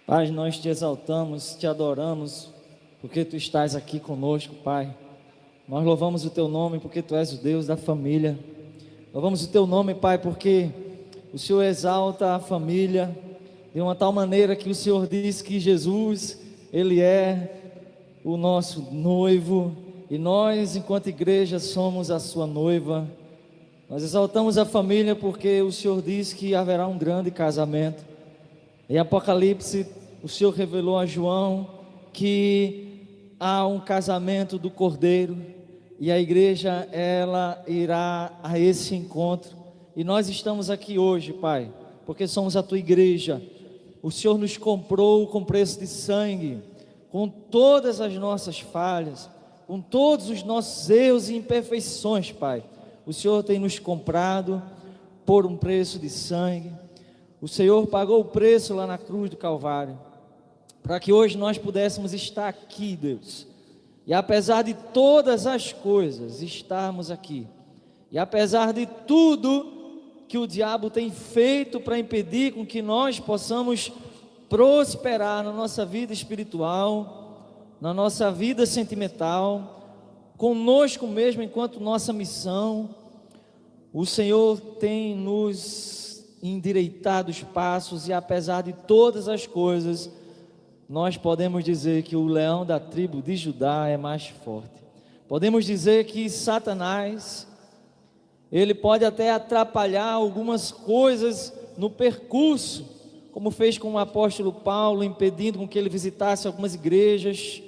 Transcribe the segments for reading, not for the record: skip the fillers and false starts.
Pai, nós te exaltamos, te adoramos, porque Tu estás aqui conosco, Pai. Nós louvamos o Teu nome, porque Tu és o Deus da família. Louvamos o Teu nome, Pai, porque o Senhor exalta a família de uma tal maneira que o Senhor diz que Jesus, Ele é o nosso noivo, e nós, enquanto igreja, somos a Sua noiva. Nós exaltamos a família porque o Senhor diz que haverá um grande casamento. Em Apocalipse, o Senhor revelou a João que há um casamento do Cordeiro, e a igreja, ela irá a esse encontro, e nós estamos aqui hoje, Pai, porque somos a Tua igreja. O Senhor nos comprou com preço de sangue, com todas as nossas falhas, com todos os nossos erros e imperfeições, Pai. O Senhor tem nos comprado por um preço de sangue. O Senhor pagou o preço lá na cruz do Calvário, para que hoje nós pudéssemos estar aqui, Deus. E apesar de todas as coisas, estarmos aqui. E apesar de tudo que o diabo tem feito para impedir com que nós possamos prosperar na nossa vida espiritual, na nossa vida sentimental, conosco mesmo enquanto nossa missão, o Senhor tem nos endireitado os passos, e apesar de todas as coisas, nós podemos dizer que o leão da tribo de Judá é mais forte. Podemos dizer que Satanás, ele pode até atrapalhar algumas coisas no percurso, como fez com o apóstolo Paulo, impedindo com que ele visitasse algumas igrejas,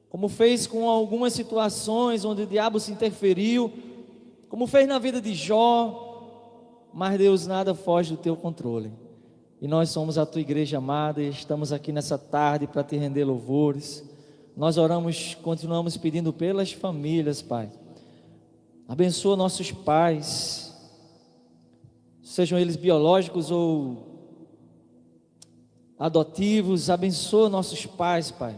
como fez com algumas situações onde o diabo se interferiu, como fez na vida de Jó. Mas Deus, nada foge do Teu controle, e nós somos a Tua igreja amada, e estamos aqui nessa tarde para Te render louvores. Nós oramos, continuamos pedindo pelas famílias, Pai. Abençoa nossos pais, sejam eles biológicos ou adotivos. Abençoa nossos pais, Pai.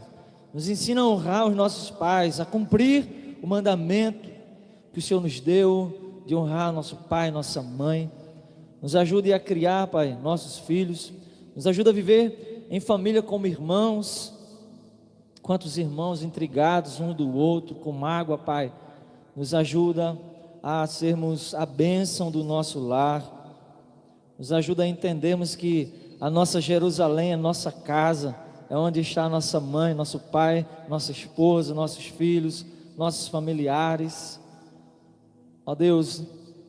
Nos ensina a honrar os nossos pais, a cumprir o mandamento que o Senhor nos deu, de honrar nosso pai, nossa mãe. Nos ajude a criar, Pai, nossos filhos. Nos ajuda a viver em família como irmãos. Quantos irmãos intrigados um do outro, com mágoa, Pai. Nos ajuda a sermos a bênção do nosso lar. Nos ajuda a entendermos que a nossa Jerusalém, a nossa casa, é onde está a nossa mãe, nosso pai, nossa esposa, nossos filhos, nossos familiares. Ó Deus,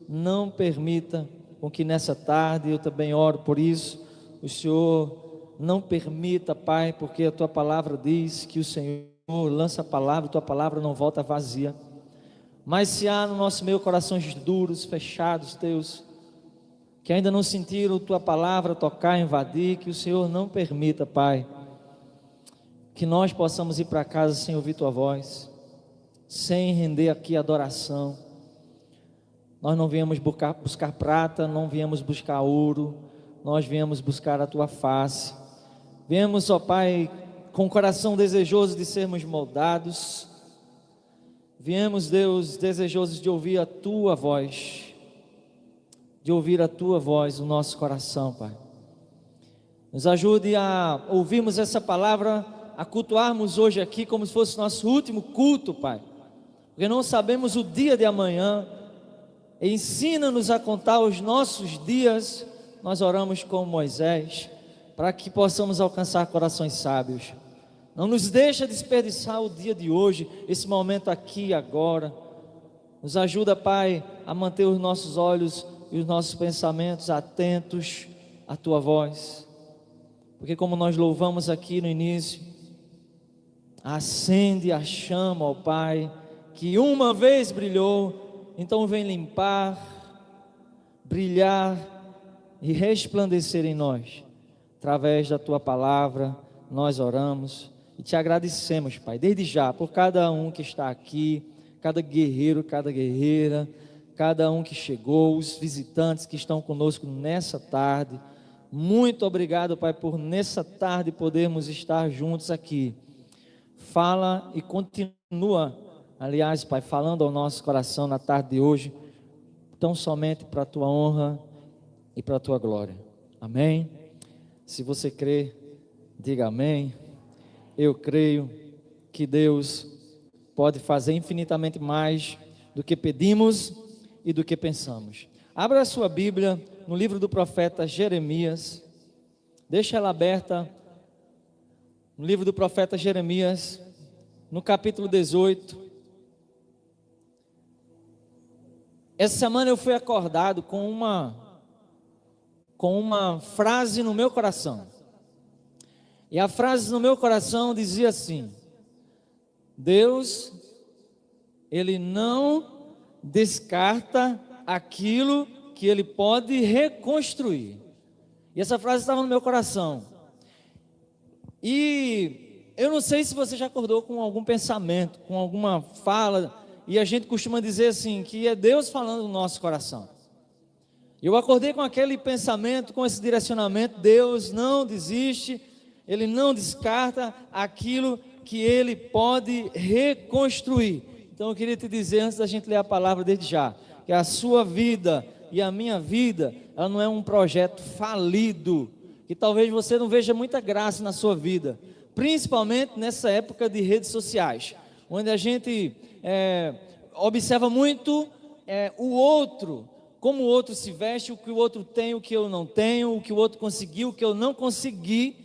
não permita com que nessa tarde, eu também oro por isso, o Senhor não permita, Pai, porque a Tua palavra diz que o Senhor lança a palavra, a Tua palavra não volta vazia. Mas se há no nosso meio corações duros, fechados, Deus, que ainda não sentiram a Tua palavra tocar, invadir, que o Senhor não permita, Pai, que nós possamos ir para casa sem ouvir Tua voz, sem render aqui adoração. Nós não viemos buscar prata, não viemos buscar ouro, nós viemos buscar a Tua face. Viemos, ó Pai, com o coração desejoso de sermos moldados. Viemos, Deus, desejosos de ouvir a Tua voz, de ouvir a Tua voz no nosso coração, Pai. Nos ajude a ouvirmos essa palavra, a cultuarmos hoje aqui como se fosse nosso último culto, Pai, porque não sabemos o dia de amanhã. Ensina-nos a contar os nossos dias. Nós oramos com Moisés, para que possamos alcançar corações sábios. Não nos deixa desperdiçar o dia de hoje, esse momento aqui e agora. Nos ajuda, Pai, a manter os nossos olhos e os nossos pensamentos atentos à Tua voz, porque como nós louvamos aqui no início, acende a chama, ó Pai, que uma vez brilhou. Então vem limpar, brilhar e resplandecer em nós. Através da Tua palavra, nós oramos e Te agradecemos, Pai, desde já, por cada um que está aqui, cada guerreiro, cada guerreira, cada um que chegou, os visitantes que estão conosco nessa tarde. Muito obrigado, Pai, por nessa tarde podermos estar juntos aqui. Fala e continua, aliás, Pai, falando ao nosso coração na tarde de hoje, tão somente para a Tua honra e para a Tua glória. Amém? Se você crê, Diga amém. Eu creio que Deus pode fazer infinitamente mais do que pedimos e do que pensamos. Abra a sua Bíblia no livro do profeta Jeremias. Deixa ela aberta no livro do profeta Jeremias, no capítulo 18. Essa semana eu fui acordado com uma frase no meu coração. E a frase no meu coração dizia assim: Deus, Ele não descarta aquilo que Ele pode reconstruir. E essa frase estava no meu coração. E eu não sei se você já acordou com algum pensamento, com alguma fala, e a gente costuma dizer assim, que é Deus falando no nosso coração. Eu acordei com aquele pensamento, com esse direcionamento: Deus não desiste, Ele não descarta aquilo que Ele pode reconstruir. Então eu queria te dizer, antes da gente ler a palavra desde já, que a sua vida e a minha vida, ela não é um projeto falido, que talvez você não veja muita graça na sua vida, principalmente nessa época de redes sociais, onde a gente observa muito o outro, como o outro se veste, o que o outro tem, o que eu não tenho, o que o outro conseguiu, o que eu não consegui,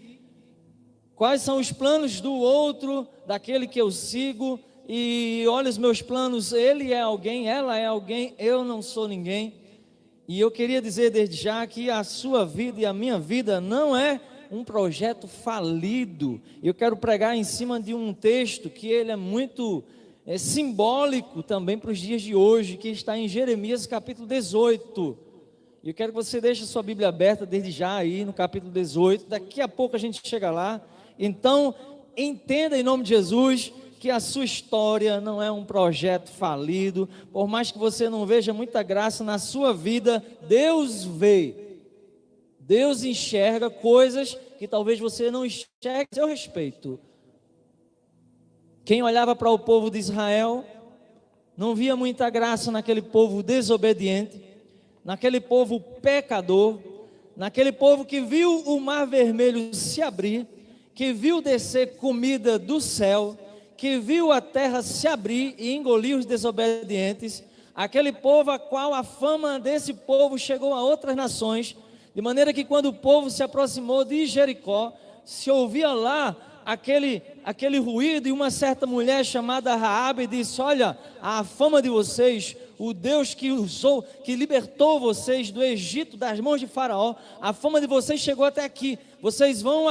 quais são os planos do outro, daquele que eu sigo, e olha os meus planos, ele é alguém, ela é alguém, eu não sou ninguém. E eu queria dizer desde já que a sua vida e a minha vida não é um projeto falido. Eu quero pregar em cima de um texto que ele é muito simbólico também para os dias de hoje, que está em Jeremias capítulo 18. Eu quero que você deixe a sua Bíblia aberta desde já aí no capítulo 18, daqui a pouco a gente chega lá. Então, entenda em nome de Jesus que a sua história não é um projeto falido. Por mais que você não veja muita graça na sua vida, Deus vê, Deus enxerga coisas que talvez você não enxergue a seu respeito. Quem olhava para o povo de Israel não via muita graça naquele povo desobediente, naquele povo pecador, naquele povo que viu o mar vermelho se abrir, que viu descer comida do céu, que viu a terra se abrir e engolir os desobedientes, aquele povo a qual a fama desse povo chegou a outras nações, de maneira que quando o povo se aproximou de Jericó, se ouvia lá aquele ruído, e uma certa mulher chamada Raabe disse: olha, a fama de vocês, o Deus que libertou vocês do Egito, das mãos de Faraó, a fama de vocês chegou até aqui. Vocês vão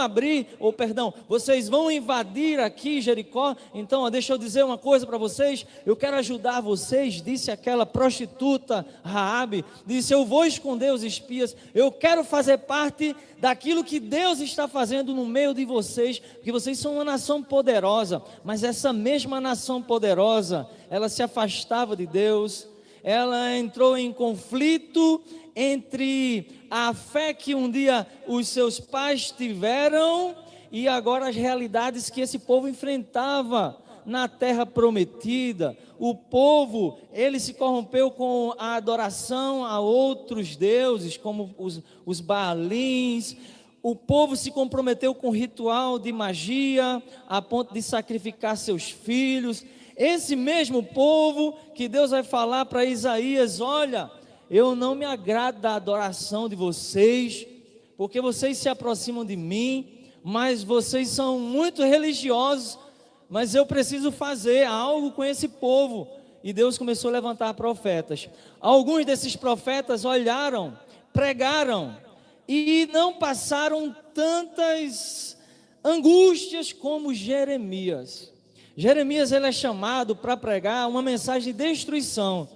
vocês vão invadir aqui Jericó. Então, deixa eu dizer uma coisa para vocês, eu quero ajudar vocês, disse aquela prostituta Raabe, disse: eu vou esconder os espias, eu quero fazer parte daquilo que Deus está fazendo no meio de vocês, porque vocês são uma nação poderosa, mas essa mesma nação poderosa, ela se afastava de Deus, ela entrou em conflito entre a fé que um dia os seus pais tiveram e agora as realidades que esse povo enfrentava na terra prometida. O povo, ele se corrompeu com a adoração a outros deuses, como os Baalins. O povo se comprometeu com ritual de magia, a ponto de sacrificar seus filhos. Esse mesmo povo que Deus vai falar para Isaías: olha, eu não me agrado da adoração de vocês, porque vocês se aproximam de mim, mas vocês são muito religiosos, mas eu preciso fazer algo com esse povo. E Deus começou a levantar profetas. Alguns desses profetas olharam, pregaram, e não passaram tantas angústias como Jeremias. Jeremias, ele é chamado para pregar uma mensagem de destruição.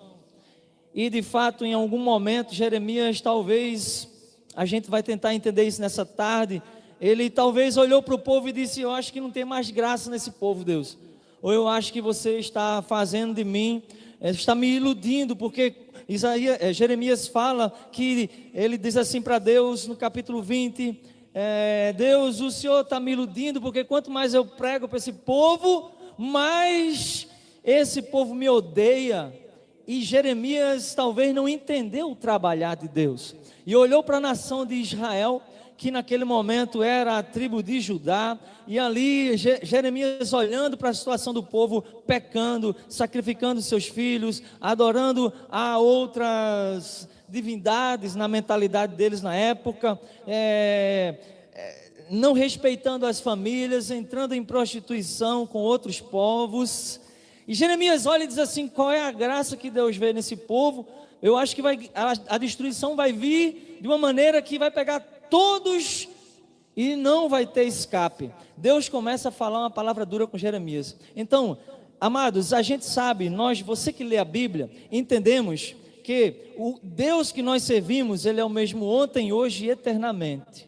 E de fato, em algum momento, Jeremias, talvez, a gente vai tentar entender isso nessa tarde, ele talvez olhou para o povo e disse: eu acho que não tem mais graça nesse povo, Deus. Ou eu acho que você está fazendo de mim, está me iludindo, porque Jeremias fala que ele diz assim para Deus no capítulo 20, Deus, o Senhor está me iludindo, porque quanto mais eu prego para esse povo, mais esse povo me odeia. E Jeremias talvez não entendeu o trabalhar de Deus, e olhou para a nação de Israel, que naquele momento era a tribo de Judá, e ali Jeremias olhando para a situação do povo, pecando, sacrificando seus filhos, adorando a outras divindades na mentalidade deles na época, não respeitando as famílias, entrando em prostituição com outros povos. E Jeremias olha e diz assim: qual é a graça que Deus vê nesse povo? Eu acho que a destruição vai vir de uma maneira que vai pegar todos e não vai ter escape. Deus começa a falar uma palavra dura com Jeremias. Então, amados, a gente sabe, você que lê a Bíblia, entendemos que o Deus que nós servimos, Ele é o mesmo ontem, hoje e eternamente.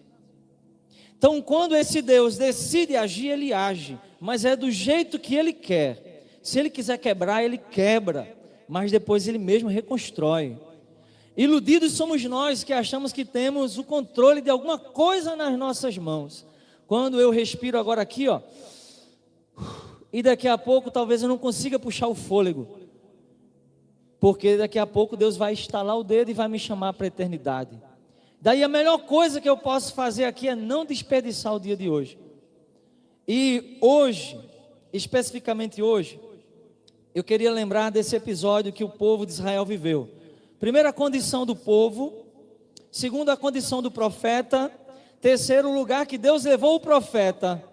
Então, quando esse Deus decide agir, Ele age, mas é do jeito que Ele quer. Se Ele quiser quebrar, Ele quebra, mas depois Ele mesmo reconstrói. Iludidos somos nós que achamos que temos o controle de alguma coisa nas nossas mãos. Quando eu respiro agora aqui, ó, e daqui a pouco talvez eu não consiga puxar o fôlego, porque daqui a pouco Deus vai estalar o dedo e vai me chamar para a eternidade. Daí a melhor coisa que eu posso fazer aqui é não desperdiçar o dia de hoje. E hoje, especificamente hoje, eu queria lembrar desse episódio que o povo de Israel viveu. Primeira condição do povo, segunda condição do profeta, terceiro lugar que Deus levou o profeta,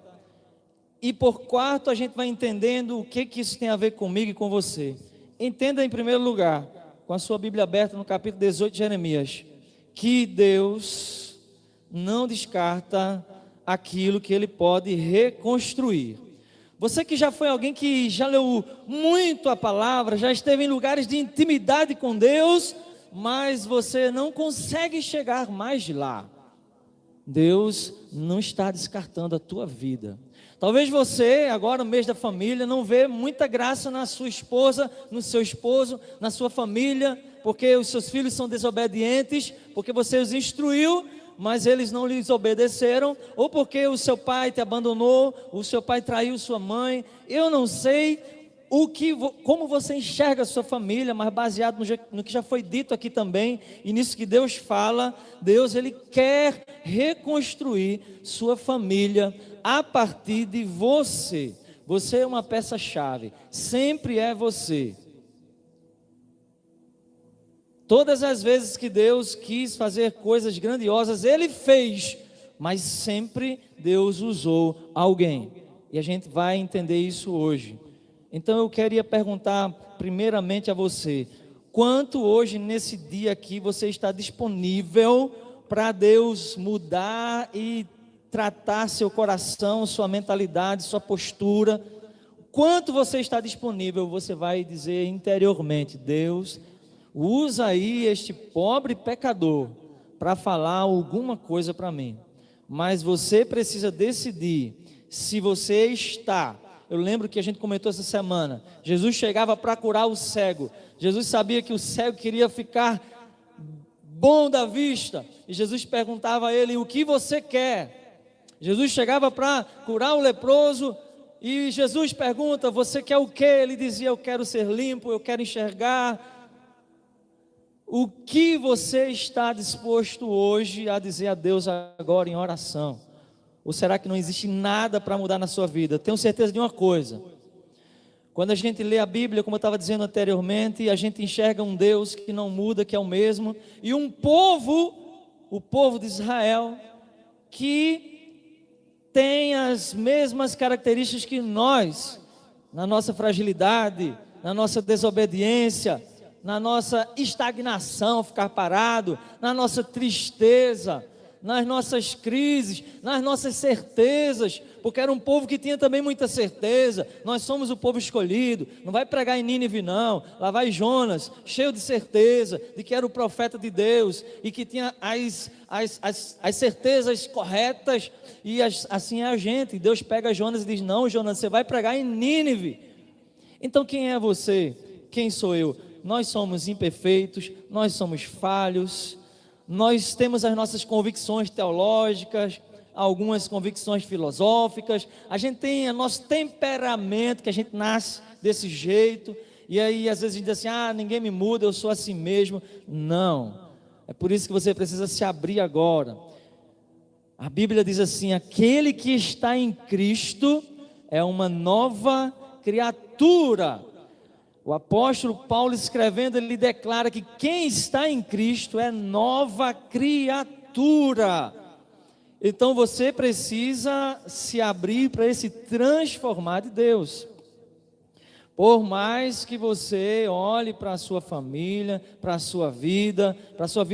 e por quarto a gente vai entendendo o que isso tem a ver comigo e com você. Entenda em primeiro lugar, com a sua Bíblia aberta no capítulo 18 de Jeremias, que Deus não descarta aquilo que Ele pode reconstruir. Você que já foi alguém que já leu muito a palavra, já esteve em lugares de intimidade com Deus, mas você não consegue chegar mais de lá. Deus não está descartando a tua vida. Talvez você, agora no mês da família, não vê muita graça na sua esposa, no seu esposo, na sua família, porque os seus filhos são desobedientes, porque você os instruiu, mas eles não lhes obedeceram, ou porque o seu pai te abandonou, o seu pai traiu sua mãe. Eu não sei como você enxerga a sua família, mas baseado no que já foi dito aqui também, e nisso que Deus fala, Deus Ele quer reconstruir sua família a partir de você. Você é uma peça-chave, sempre é você. Todas as vezes que Deus quis fazer coisas grandiosas, Ele fez, mas sempre Deus usou alguém, e a gente vai entender isso hoje. Então eu queria perguntar primeiramente a você, quanto hoje nesse dia aqui você está disponível para Deus mudar e tratar seu coração, sua mentalidade, sua postura? Quanto você está disponível? Você vai dizer interiormente: Deus, usa aí este pobre pecador para falar alguma coisa para mim. Mas você precisa decidir se você está. Eu lembro que a gente comentou essa semana, Jesus chegava para curar o cego. Jesus sabia que o cego queria ficar bom da vista, e Jesus perguntava a ele: o que você quer? Jesus chegava para curar o leproso, e Jesus pergunta: você quer o quê? Ele dizia: eu quero ser limpo, eu quero enxergar. O que você está disposto hoje a dizer a Deus agora em oração? Ou será que não existe nada para mudar na sua vida? Tenho certeza de uma coisa: quando a gente lê a Bíblia, como eu estava dizendo anteriormente, a gente enxerga um Deus que não muda, que é o mesmo, e um povo, o povo de Israel, que tem as mesmas características que nós, na nossa fragilidade, na nossa desobediência, na nossa estagnação, ficar parado, na nossa tristeza, nas nossas crises, nas nossas certezas, porque era um povo que tinha também muita certeza. Nós somos o povo escolhido. Não vai pregar em Nínive não. Lá vai Jonas, cheio de certeza de que era o profeta de Deus e que tinha as certezas corretas, e assim é a gente. Deus pega Jonas e diz: não, Jonas, você vai pregar em Nínive. Então quem é você? Quem sou eu? Nós somos imperfeitos, nós somos falhos, nós temos as nossas convicções teológicas, algumas convicções filosóficas, a gente tem o nosso temperamento, que a gente nasce desse jeito, e aí às vezes a gente diz assim: ninguém me muda, eu sou assim mesmo. Não, é por isso que você precisa se abrir agora. A Bíblia diz assim: aquele que está em Cristo é uma nova criatura. O apóstolo Paulo, escrevendo, ele declara que quem está em Cristo é nova criatura. Então você precisa se abrir para esse transformar de Deus. Por mais que você olhe para a sua família, para a sua vida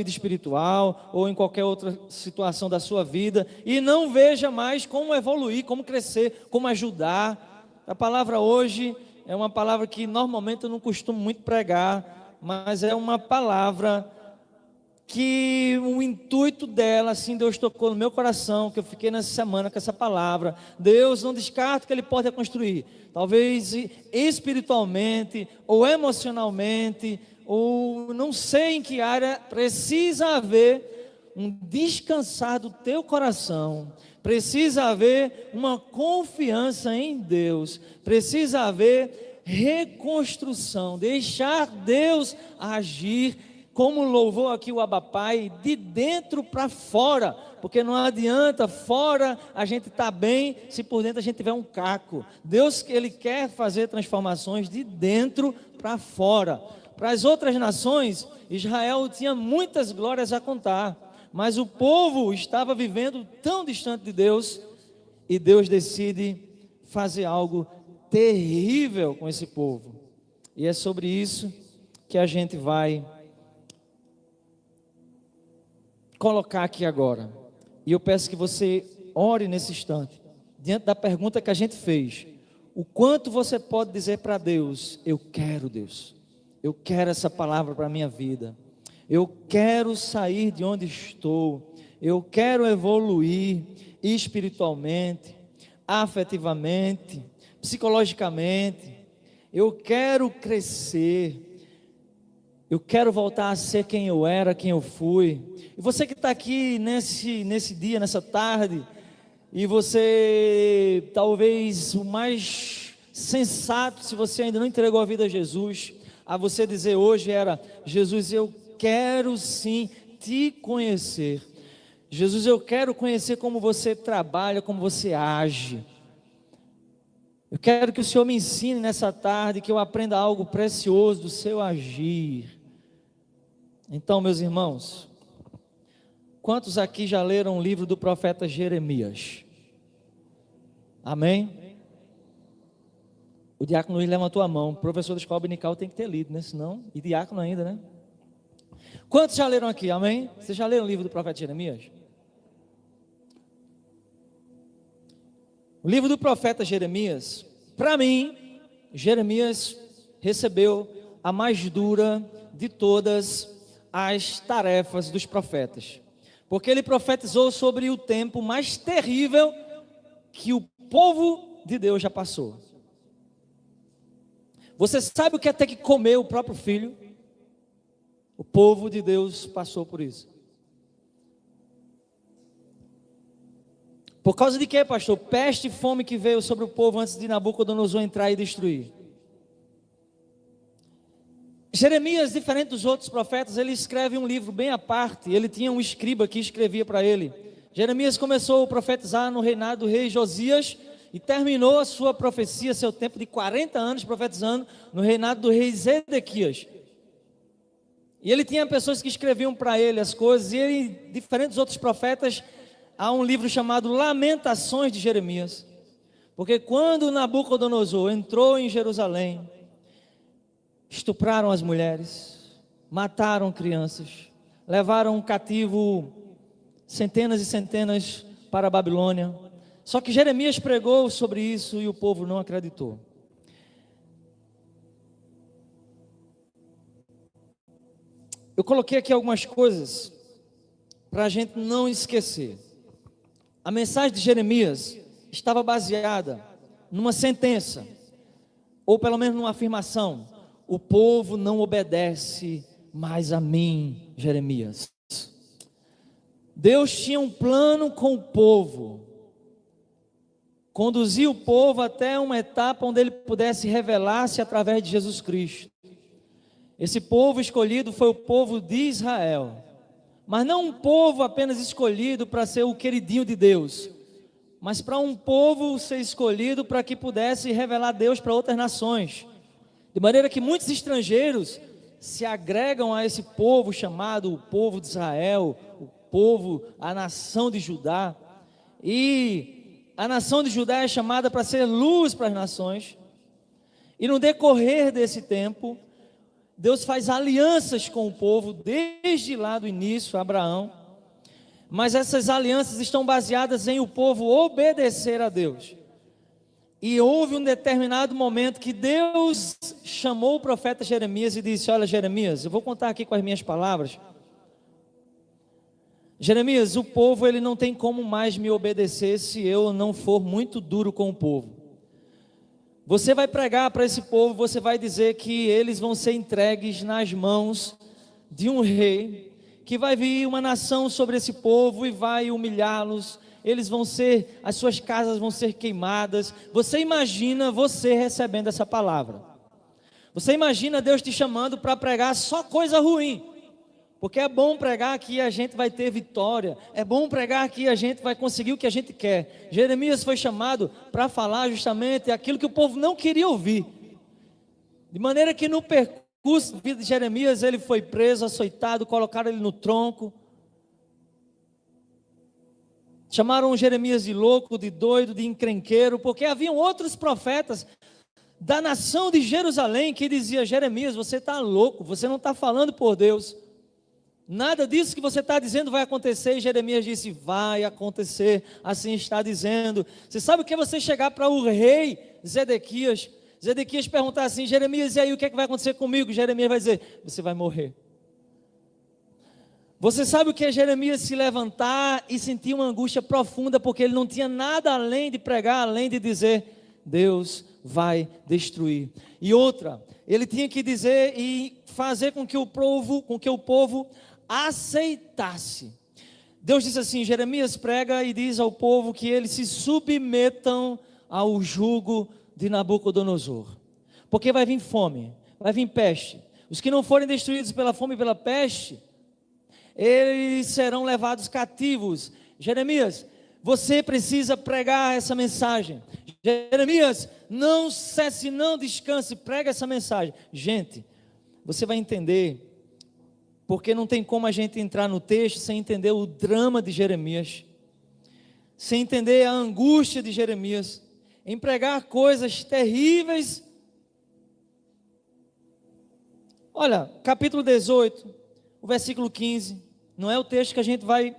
espiritual, ou em qualquer outra situação da sua vida, e não veja mais como evoluir, como crescer, como ajudar. A palavra hoje é uma palavra que normalmente eu não costumo muito pregar, mas é uma palavra que o intuito dela, assim, Deus tocou no meu coração, que eu fiquei nessa semana com essa palavra. Deus não descarta que Ele pode reconstruir, talvez espiritualmente, ou emocionalmente, ou não sei em que área. Precisa haver um descansar do teu coração, precisa haver uma confiança em Deus, precisa haver reconstrução, deixar Deus agir, como louvou aqui o Abba Pai, de dentro para fora, porque não adianta fora a gente estar bem, se por dentro a gente tiver um caco. Deus, Ele quer fazer transformações de dentro para fora. Para as outras nações, Israel tinha muitas glórias a contar, mas o povo estava vivendo tão distante de Deus, e Deus decide fazer algo terrível com esse povo, e é sobre isso que a gente vai colocar aqui agora. E eu peço que você ore nesse instante, diante da pergunta que a gente fez: o quanto você pode dizer para Deus: eu quero, Deus, eu quero essa palavra para a minha vida, eu quero sair de onde estou, eu quero evoluir espiritualmente, afetivamente, psicologicamente, eu quero crescer, eu quero voltar a ser quem eu era, quem eu fui. E você que está aqui nesse dia, nessa tarde, e você, talvez o mais sensato, se você ainda não entregou a vida a Jesus, a você dizer hoje era: Jesus, eu quero sim te conhecer. Jesus, eu quero conhecer como você trabalha, como você age. Eu quero que o Senhor me ensine nessa tarde, que eu aprenda algo precioso do seu agir. Então, meus irmãos, quantos aqui já leram o livro do profeta Jeremias? Amém? O diácono Luiz levantou a mão. O professor da escola dominical tem que ter lido, né? Senão, e diácono ainda, né? Quantos já leram aqui? Amém? Vocês já leram o livro do profeta Jeremias? O livro do profeta Jeremias, para mim, Jeremias recebeu a mais dura de todas as tarefas dos profetas, porque ele profetizou sobre o tempo mais terrível que o povo de Deus já passou. Você sabe o que é ter que comer o próprio filho? O povo de Deus passou por isso. Por causa de quê, pastor? Peste e fome que veio sobre o povo antes de Nabucodonosor entrar e destruir. Jeremias, diferente dos outros profetas, ele escreve um livro bem à parte. Ele tinha um escriba que escrevia para ele. Jeremias começou a profetizar no reinado do rei Josias e terminou a sua profecia, seu tempo de 40 anos profetizando, no reinado do rei Zedequias. E ele tinha pessoas que escreviam para ele as coisas, e ele, diferente dos outros profetas, há um livro chamado Lamentações de Jeremias, porque quando Nabucodonosor entrou em Jerusalém, estupraram as mulheres, mataram crianças, levaram cativo centenas e centenas para a Babilônia. Só que Jeremias pregou sobre isso e o povo não acreditou. Eu coloquei aqui algumas coisas para a gente não esquecer. A mensagem de Jeremias estava baseada numa sentença, ou pelo menos numa afirmação: o povo não obedece mais a mim, Jeremias. Deus tinha um plano com o povo, conduzir o povo até uma etapa onde ele pudesse revelar-se através de Jesus Cristo. Esse povo escolhido foi o povo de Israel. Mas não um povo apenas escolhido para ser o queridinho de Deus, mas para um povo ser escolhido para que pudesse revelar Deus para outras nações. De maneira que muitos estrangeiros se agregam a esse povo chamado o povo de Israel, o povo, a nação de Judá. E a nação de Judá é chamada para ser luz para as nações. E no decorrer desse tempo, Deus faz alianças com o povo, desde lá do início, Abraão. Mas essas alianças estão baseadas em o povo obedecer a Deus. E houve um determinado momento que Deus chamou o profeta Jeremias e disse: olha, Jeremias, eu vou contar aqui com as minhas palavras. Jeremias, o povo ele não tem como mais me obedecer se eu não for muito duro com o povo. Você vai pregar para esse povo, você vai dizer que eles vão ser entregues nas mãos de um rei, que vai vir uma nação sobre esse povo e vai humilhá-los. Eles vão ser, as suas casas vão ser queimadas. Você imagina você recebendo essa palavra? Você imagina Deus te chamando para pregar só coisa ruim? Porque é bom pregar que a gente vai ter vitória, é bom pregar que a gente vai conseguir o que a gente quer. Jeremias foi chamado para falar justamente aquilo que o povo não queria ouvir. De maneira que no percurso da vida de Jeremias, ele foi preso, açoitado, colocaram ele no tronco. Chamaram Jeremias de louco, de doido, de encrenqueiro, porque haviam outros profetas da nação de Jerusalém que diziam: Jeremias, você está louco, você não está falando por Deus. Nada disso que você está dizendo vai acontecer. E Jeremias disse: vai acontecer, assim está dizendo. Você sabe o que é você chegar para o rei Zedequias? Zedequias perguntar assim: Jeremias, e aí o que é que vai acontecer comigo? Jeremias vai dizer: você vai morrer. Você sabe o que é Jeremias se levantar e sentir uma angústia profunda, porque ele não tinha nada além de pregar, além de dizer: Deus vai destruir. E outra, ele tinha que dizer e fazer com que o povo aceitasse. Deus disse assim: Jeremias prega e diz ao povo que eles se submetam ao jugo de Nabucodonosor, porque vai vir fome, vai vir peste. Os que não forem destruídos pela fome e pela peste, eles serão levados cativos. Jeremias, você precisa pregar essa mensagem. Jeremias, não cesse, não descanse, prega essa mensagem. Gente, você vai entender, porque não tem como a gente entrar no texto sem entender o drama de Jeremias, sem entender a angústia de Jeremias, em pregar coisas terríveis. Olha, capítulo 18, o versículo 15, não é o texto que a gente vai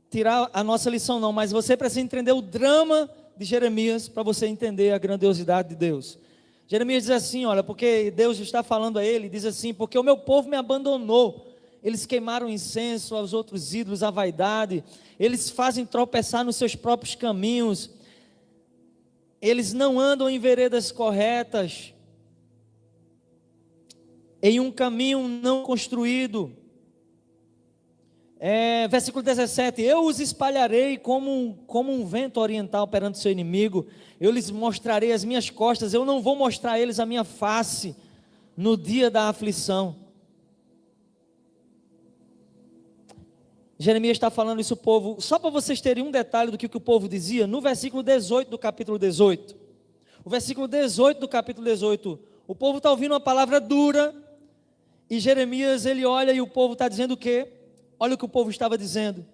tirar a nossa lição não, mas você precisa entender o drama de Jeremias, para você entender a grandiosidade de Deus. Jeremias diz assim, olha, porque Deus está falando a ele, diz assim: porque o meu povo me abandonou, eles queimaram incenso aos outros ídolos, à vaidade, eles fazem tropeçar nos seus próprios caminhos, eles não andam em veredas corretas, em um caminho não construído. Versículo 17: eu os espalharei como um vento oriental perante seu inimigo, eu lhes mostrarei as minhas costas, eu não vou mostrar a eles a minha face no dia da aflição. Jeremias está falando isso ao povo, só para vocês terem um detalhe do que o povo dizia, no versículo 18 do capítulo 18, o versículo 18 do capítulo 18, o povo está ouvindo uma palavra dura, e Jeremias ele olha e o povo está dizendo o quê? Olha o que o povo estava dizendo: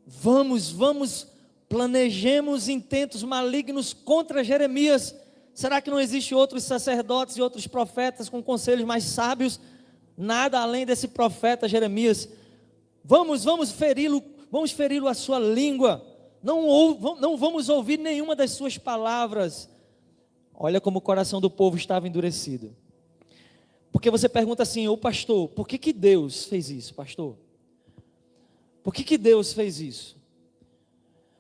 vamos, planejemos intentos malignos contra Jeremias. Será que não existe outros sacerdotes e outros profetas com conselhos mais sábios? Nada além desse profeta Jeremias. Vamos feri-lo a sua língua, não vamos ouvir nenhuma das suas palavras. Olha como o coração do povo estava endurecido. Porque você pergunta assim: ô pastor, por que Deus fez isso, pastor? Por que Deus fez isso?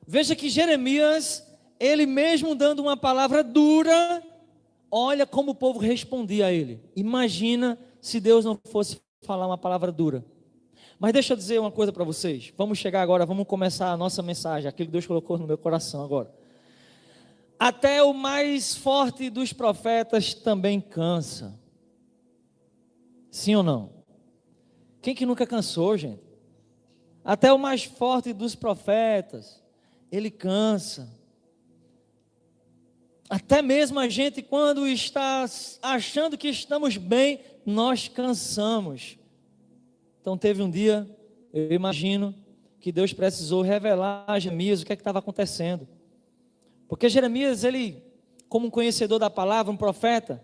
Veja que Jeremias, ele mesmo dando uma palavra dura, olha como o povo respondia a ele. Imagina se Deus não fosse falar uma palavra dura. Mas deixa eu dizer uma coisa para vocês. Vamos chegar agora, vamos começar a nossa mensagem, aquilo que Deus colocou no meu coração agora. Até o mais forte dos profetas também cansa. Sim ou não? Quem que nunca cansou, gente? Até o mais forte dos profetas, ele cansa. Até mesmo a gente, quando está achando que estamos bem, nós cansamos. Então teve um dia, eu imagino, que Deus precisou revelar a Jeremias o que estava acontecendo. Porque Jeremias, ele, como um conhecedor da palavra, um profeta,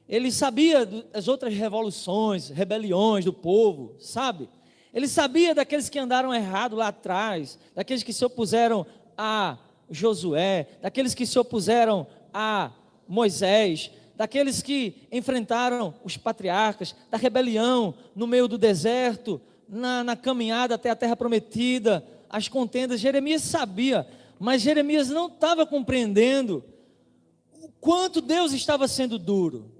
ele sabia das outras revoluções, rebeliões do povo, sabe? Ele sabia daqueles que andaram errado lá atrás, daqueles que se opuseram a Josué, daqueles que se opuseram a Moisés, daqueles que enfrentaram os patriarcas, da rebelião no meio do deserto, na caminhada até a terra prometida, as contendas. Jeremias sabia, mas Jeremias não estava compreendendo o quanto Deus estava sendo duro.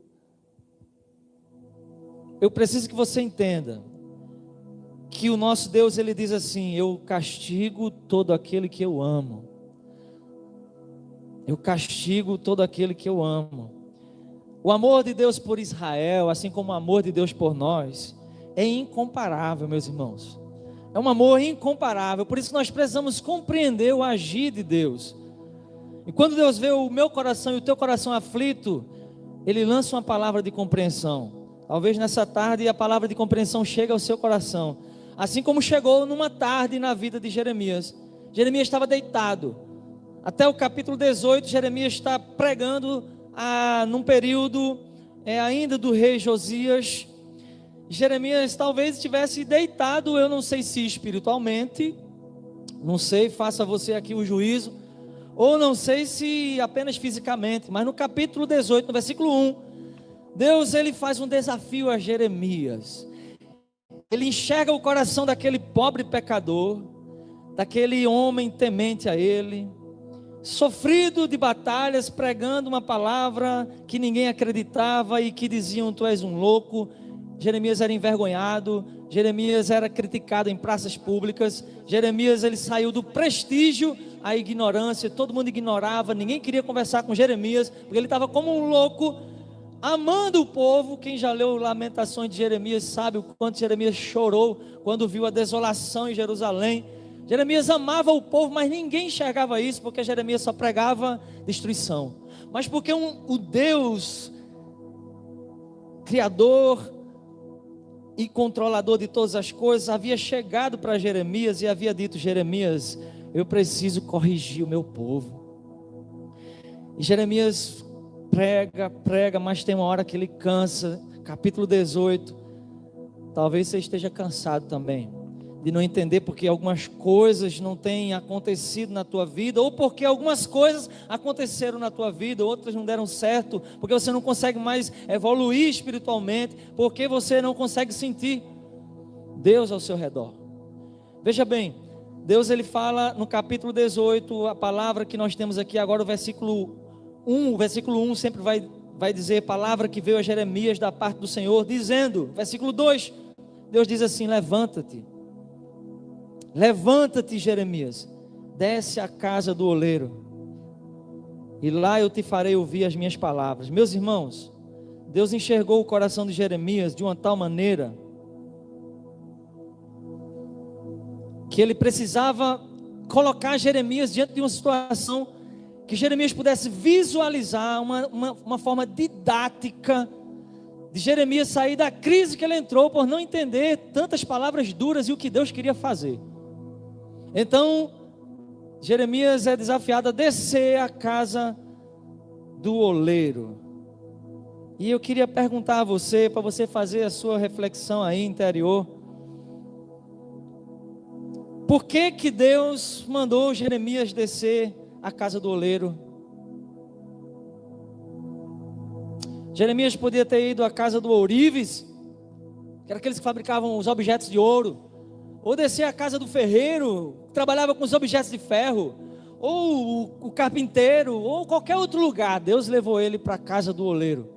Eu preciso que você entenda que o nosso Deus, ele diz assim: eu castigo todo aquele que eu amo. Eu castigo todo aquele que eu amo. O amor de Deus por Israel, assim como o amor de Deus por nós, é incomparável, meus irmãos. É um amor incomparável. Por isso que nós precisamos compreender o agir de Deus. E quando Deus vê o meu coração e o teu coração aflito, Ele lança uma palavra de compreensão. Talvez nessa tarde a palavra de compreensão chegue ao seu coração, assim como chegou numa tarde na vida de Jeremias. Jeremias estava deitado. Até o capítulo 18, Jeremias está pregando num período ainda do rei Josias. Jeremias talvez estivesse deitado, eu não sei se espiritualmente, não sei, faça você aqui o juízo, ou não sei se apenas fisicamente, mas no capítulo 18, no versículo 1, Deus, ele faz um desafio a Jeremias. Ele enxerga o coração daquele pobre pecador, daquele homem temente a ele, sofrido de batalhas, pregando uma palavra que ninguém acreditava e que diziam: tu és um louco. Jeremias era envergonhado, Jeremias era criticado em praças públicas. Jeremias, ele saiu do prestígio à ignorância, todo mundo ignorava, ninguém queria conversar com Jeremias, porque ele estava como um louco, amando o povo. Quem já leu Lamentações de Jeremias sabe o quanto Jeremias chorou quando viu a desolação em Jerusalém. Jeremias amava o povo, mas ninguém enxergava isso, porque Jeremias só pregava destruição. Mas porque o Deus Criador e controlador de todas as coisas havia chegado para Jeremias e havia dito: Jeremias, eu preciso corrigir o meu povo. E Jeremias prega, mas tem uma hora que ele cansa. Capítulo 18, talvez você esteja cansado também de não entender porque algumas coisas não têm acontecido na tua vida, ou porque algumas coisas aconteceram na tua vida, outras não deram certo, porque você não consegue mais evoluir espiritualmente, porque você não consegue sentir Deus ao seu redor. Veja bem, Deus, ele fala no capítulo 18, a palavra que nós temos aqui agora, o versículo 1 sempre vai dizer, palavra que veio a Jeremias da parte do Senhor, dizendo, versículo 2, Deus diz assim: Levanta-te, Jeremias, desce à casa do oleiro, e lá eu te farei ouvir as minhas palavras. Meus irmãos, Deus enxergou o coração de Jeremias de uma tal maneira que ele precisava colocar Jeremias diante de uma situação que Jeremias pudesse visualizar uma forma didática de Jeremias sair da crise que ele entrou por não entender tantas palavras duras e o que Deus queria fazer. Então, Jeremias é desafiado a descer à casa do oleiro. E eu queria perguntar a você, para você fazer a sua reflexão aí interior: por que que Deus mandou Jeremias descer à casa do oleiro? Jeremias podia ter ido à casa do ourives, que era aqueles que fabricavam os objetos de ouro, ou descer à casa do ferreiro, que trabalhava com os objetos de ferro, ou o carpinteiro, ou qualquer outro lugar. Deus levou ele para a casa do oleiro.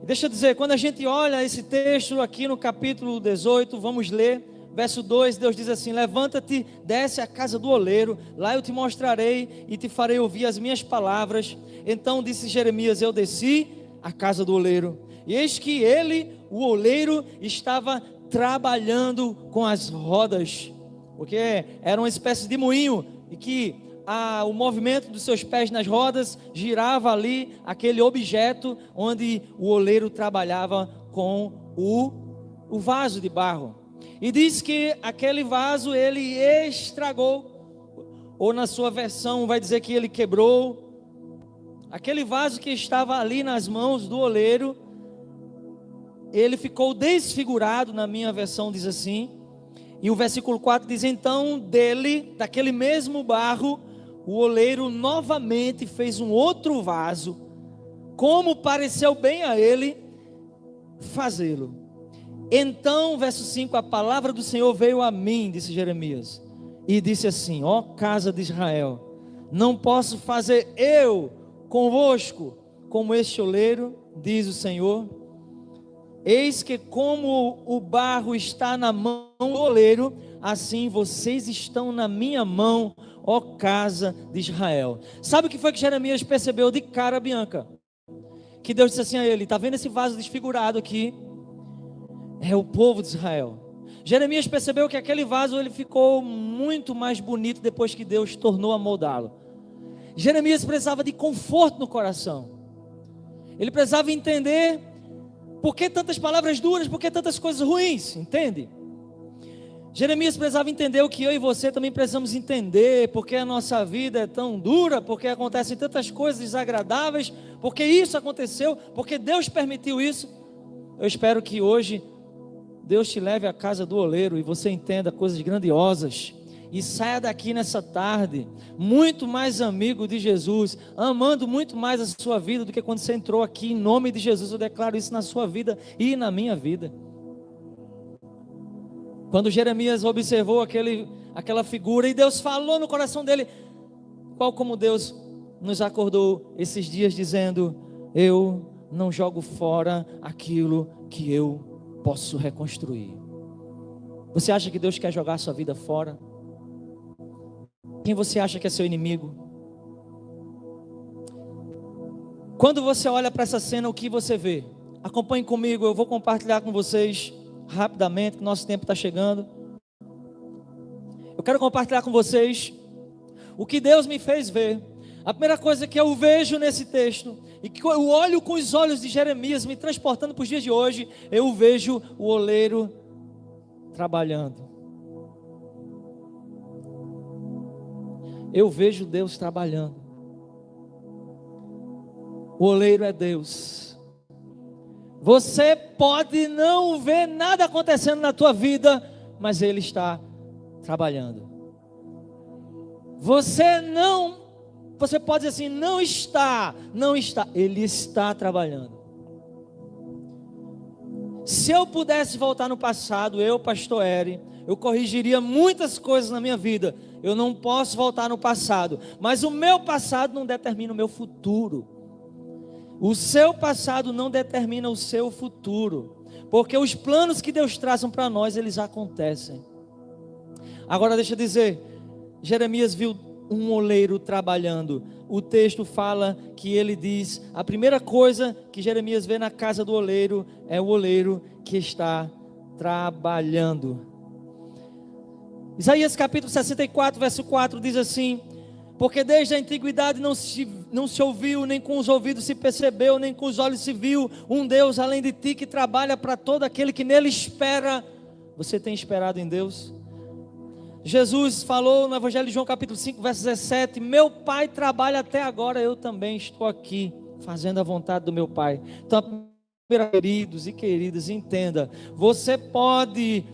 E deixa eu dizer, quando a gente olha esse texto aqui no capítulo 18, vamos ler, verso 2, Deus diz assim: levanta-te, desce à casa do oleiro, lá eu te mostrarei e te farei ouvir as minhas palavras. Então disse Jeremias: eu desci à casa do oleiro, e eis que ele, o oleiro, estava trabalhando com as rodas, porque era uma espécie de moinho, e que o movimento dos seus pés nas rodas girava ali aquele objeto onde o oleiro trabalhava com o vaso de barro. E diz que aquele vaso ele estragou, ou na sua versão vai dizer que ele quebrou. Aquele vaso que estava ali nas mãos do oleiro, ele ficou desfigurado, na minha versão diz assim. E o versículo 4 diz: então daquele mesmo barro, o oleiro novamente fez um outro vaso, como pareceu bem a ele fazê-lo. Então, verso 5, a palavra do Senhor veio a mim, disse Jeremias, e disse assim: ó casa de Israel, não posso fazer eu convosco como este oleiro, diz o Senhor. Eis que como o barro está na mão do oleiro, assim vocês estão na minha mão, ó casa de Israel. Sabe o que foi que Jeremias percebeu de cara, Bianca? Que Deus disse assim a ele: está vendo esse vaso desfigurado aqui? É o povo de Israel. Jeremias percebeu que aquele vaso ele ficou muito mais bonito depois que Deus tornou a moldá-lo. Jeremias precisava de conforto no coração. Ele precisava entender por que tantas palavras duras, por que tantas coisas ruins, entende? Jeremias precisava entender o que eu e você também precisamos entender, porque a nossa vida é tão dura, porque acontecem tantas coisas desagradáveis, porque isso aconteceu, porque Deus permitiu isso. Eu espero que hoje Deus te leve à casa do oleiro e você entenda coisas grandiosas, e saia daqui nessa tarde muito mais amigo de Jesus, amando muito mais a sua vida do que quando você entrou aqui. Em nome de Jesus eu declaro isso na sua vida e na minha vida. Quando Jeremias observou aquela figura, e Deus falou no coração dele, qual como Deus nos acordou esses dias dizendo: eu não jogo fora aquilo que eu posso reconstruir. Você acha que Deus quer jogar a sua vida fora? Quem você acha que é seu inimigo? Quando você olha para essa cena, o que você vê? Acompanhe comigo, eu vou compartilhar com vocês rapidamente, que nosso tempo está chegando. Eu quero compartilhar com vocês o que Deus me fez ver. A primeira coisa que eu vejo nesse texto, e que eu olho com os olhos de Jeremias, me transportando para os dias de hoje, eu vejo o oleiro trabalhando. Eu vejo Deus trabalhando. O oleiro é Deus. Você pode não ver nada acontecendo na tua vida, mas Ele está trabalhando. Você pode dizer assim: não está, Ele está trabalhando. Se eu pudesse voltar no passado, eu, pastor Eri, eu corrigiria muitas coisas na minha vida. Eu não posso voltar no passado, mas o meu passado não determina o meu futuro. O seu passado não determina o seu futuro, porque os planos que Deus traça para nós, eles acontecem. Agora deixa eu dizer, Jeremias viu um oleiro trabalhando. O texto fala que ele diz, a primeira coisa que Jeremias vê na casa do oleiro é o oleiro que está trabalhando. Isaías capítulo 64, verso 4 diz assim: porque desde a antiguidade não se ouviu, nem com os ouvidos se percebeu, nem com os olhos se viu um Deus além de ti, que trabalha para todo aquele que nele espera. Você tem esperado em Deus? Jesus falou no Evangelho de João capítulo 5, verso 17: meu Pai trabalha até agora, eu também estou aqui fazendo a vontade do meu Pai. Então, queridos e queridas, entenda, você pode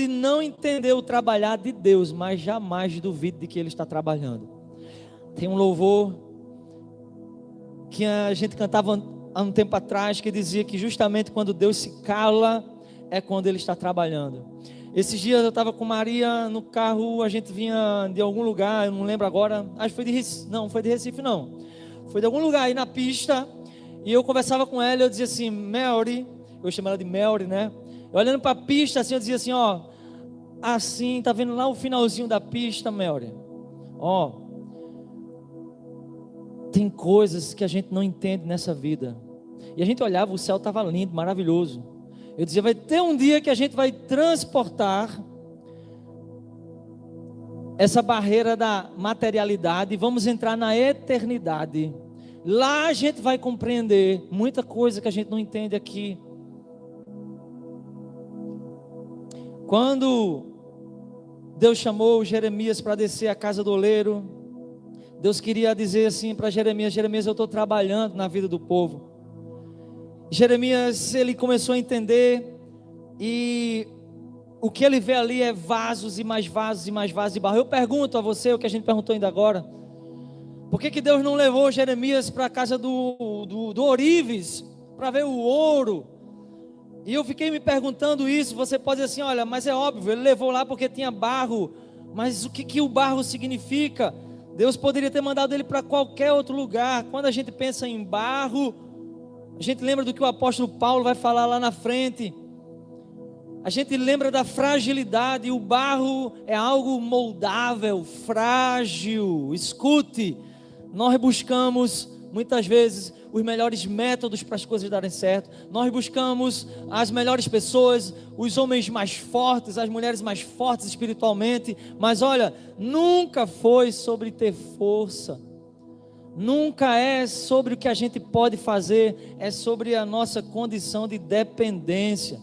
não entender o trabalhar de Deus, mas jamais duvide de que Ele está trabalhando. Tem um louvor que a gente cantava há um tempo atrás, que dizia que justamente quando Deus se cala, é quando Ele está trabalhando. Esses dias eu estava com Maria no carro, a gente vinha de algum lugar, eu não lembro agora, acho que foi de Recife, não, foi de Recife não, foi de algum lugar aí na pista, e eu conversava com ela, eu dizia assim: Mary, eu chamo ela de Mary, né? Olhando para a pista assim, eu dizia assim: ó, assim, tá vendo lá o finalzinho da pista, Mary? Ó, tem coisas que a gente não entende nessa vida. E a gente olhava, o céu estava lindo, maravilhoso. Eu dizia, vai ter um dia que a gente vai transportar essa barreira da materialidade e vamos entrar na eternidade. Lá a gente vai compreender muita coisa que a gente não entende aqui. Quando Deus chamou Jeremias para descer a casa do oleiro, Deus queria dizer assim para Jeremias: Jeremias, eu estou trabalhando na vida do povo. Jeremias, ele começou a entender, e o que ele vê ali é vasos e mais vasos e mais vasos de barro. Eu pergunto a você o que a gente perguntou ainda agora: por que Deus não levou Jeremias para a casa do Orives para ver o ouro? E eu fiquei me perguntando isso. Você pode dizer assim: olha, mas é óbvio, ele levou lá porque tinha barro. Mas o que o barro significa? Deus poderia ter mandado ele para qualquer outro lugar. Quando a gente pensa em barro, a gente lembra do que o apóstolo Paulo vai falar lá na frente. A gente lembra da fragilidade. O barro é algo moldável, frágil. Escute, nós buscamos muitas vezes os melhores métodos para as coisas darem certo. Nós buscamos as melhores pessoas, os homens mais fortes, as mulheres mais fortes espiritualmente. Mas olha, nunca foi sobre ter força. Nunca é sobre o que a gente pode fazer. É sobre a nossa condição de dependência.